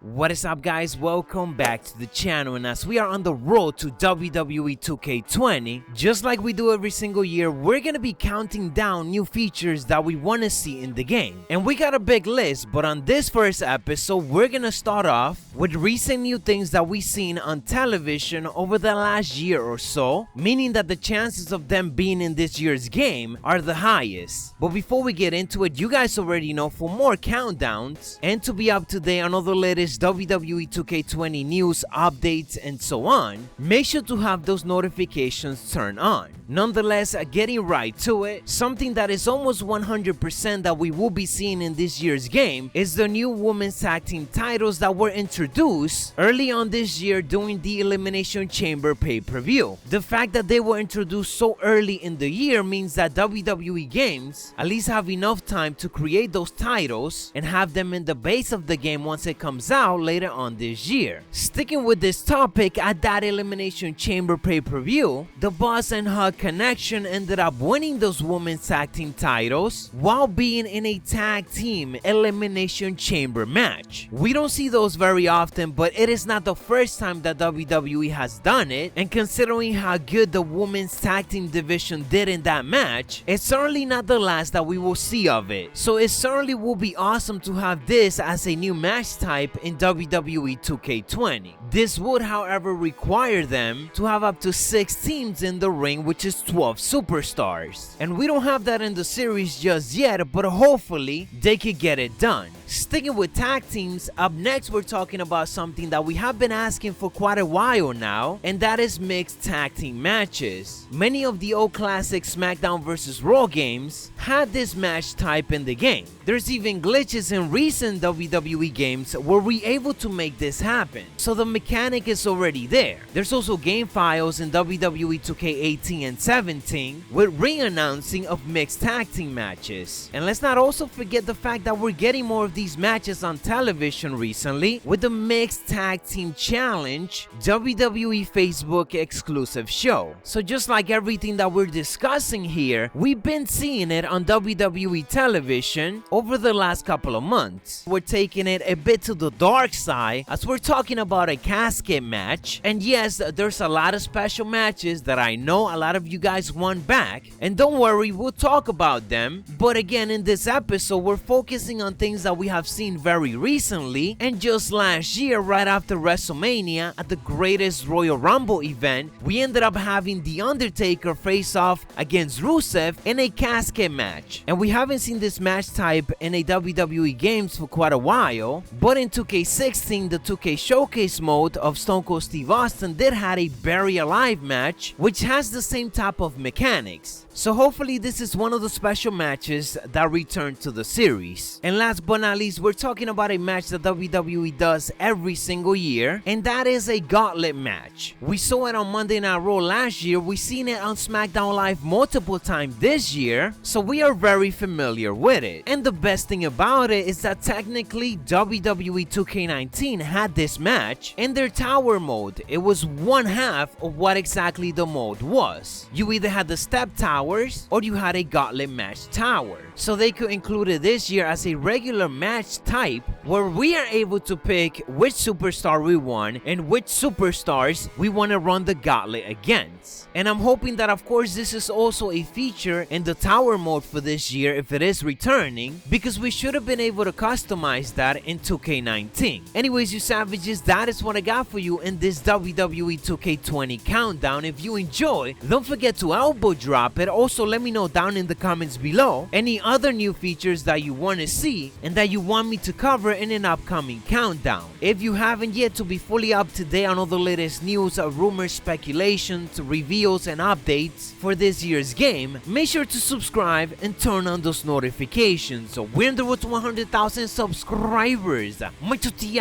What is up, guys? Welcome back to the channel, and as we are on the road to WWE 2K20, just like we do every single year, we're gonna be counting down new features that we want to see in the game. And we got a big list, but on this first episode, we're gonna start off with recent new things that we've seen on television over the last year or so, meaning that the chances of them being in this year's game are the highest. But before we get into it, you guys already know, for more countdowns and to be up to date on all the latest WWE 2K20 news, updates, and so on, make sure to have those notifications turned on. Nonetheless, getting right to it, something that is almost 100% that we will be seeing in this year's game is the new women's tag team titles that were introduced early on this year during the Elimination Chamber pay-per-view. The fact that they were introduced so early in the year means that WWE games at least have enough time to create those titles and have them in the base of the game once it comes out later on this year. Sticking with this topic, at that Elimination Chamber pay-per-view, the Boss and Hug Connection ended up winning those women's tag team titles while being in a tag team Elimination Chamber match. We don't see those very often, but it is not the first time that WWE has done it, and considering how good the women's tag team division did in that match, it's certainly not the last that we will see of it. So it certainly will be awesome to have this as a new match type in WWE 2K20. This would, however, require them to have up to 6 teams in the ring, which is 12 superstars. And we don't have that in the series just yet, but hopefully they could get it done. Sticking with tag teams, up next we're talking about something that we have been asking for quite a while now, and that is mixed tag team matches. Many of the old classic SmackDown vs. Raw games had this match type in the game. There's even glitches in recent WWE games where we're able to make this happen, so the mechanic is already there. There's also game files in WWE 2K18 and 17 with re-announcing of mixed tag team matches. And let's not also forget the fact that we're getting more of these matches on television recently with the Mixed Tag Team Challenge WWE Facebook exclusive show. So just like everything that we're discussing here, we've been seeing it on WWE television over the last couple of months. We're taking it a bit to the dark side as we're talking about a casket match, and yes, there's a lot of special matches that I know a lot of you guys want back, and don't worry, we'll talk about them. But again, in this episode, we're focusing on things that we have seen very recently, and just last year, right after WrestleMania, at the greatest Royal Rumble event, we ended up having The Undertaker face off against Rusev in a casket match. And we haven't seen this match type in a WWE games for quite a while, but in 2K16, the 2K Showcase mode of Stone Cold Steve Austin did have a Bury Alive match, which has the same type of mechanics. So hopefully this is one of the special matches that return to the series. And last but not least, we're talking about a match that WWE does every single year, and that is a Gauntlet Match. We saw it on Monday Night Raw last year, we've seen it on SmackDown Live multiple times this year, so we are very familiar with it. And the best thing about it is that technically WWE 2K19 had this match in their tower mode. It was one half of what exactly the mode was. You either had the step towers or you had a Gauntlet Match tower. So they could include it this year as a regular match type where we are able to pick which superstar we want and which superstars we want to run the gauntlet against. And I'm hoping that, of course, this is also a feature in the tower mode for this year if it is returning, because we should have been able to customize that in 2K19. Anyways, you savages, that is what I got for you in this WWE 2K20 countdown. If you enjoy, don't forget to elbow drop it. Also, let me know down in the comments below any other new features that you want to see and that you want me to cover in an upcoming countdown. If you haven't yet, to be fully up to date on all the latest news, rumors, speculations, reveals, and updates for this year's game, make sure to subscribe and turn on those notifications. So we're on the road to 100,000 subscribers. Macho T,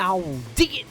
dig it!